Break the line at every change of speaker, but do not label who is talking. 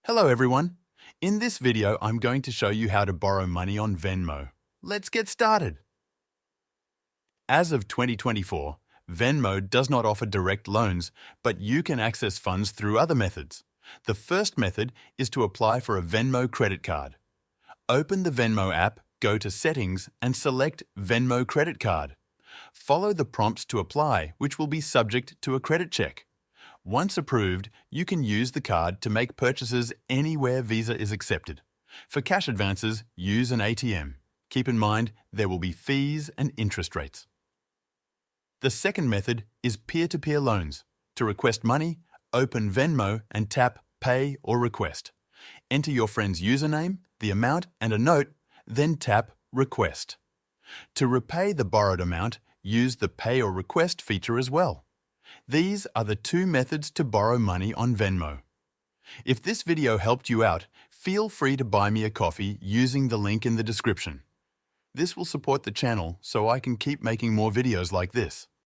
Hello everyone. In this video, I'm going to show you how to borrow money on Venmo. Let's get started. As of 2024, Venmo does not offer direct loans, but you can access funds through other methods. The first method is to apply for a Venmo credit card. Open the Venmo app, go to Settings and select Venmo Credit Card. Follow the prompts to apply, which will be subject to a credit check. Once approved, you can use the card to make purchases anywhere Visa is accepted. For cash advances, use an ATM. Keep in mind, there will be fees and interest rates. The second method is peer-to-peer loans. To request money, open Venmo and tap Pay or Request. Enter your friend's username, the amount and a note, then tap Request. To repay the borrowed amount, use the Pay or Request feature as well. These are the two methods to borrow money on Venmo. If this video helped you out, feel free to buy me a coffee using the link in the description. This will support the channel so I can keep making more videos like this.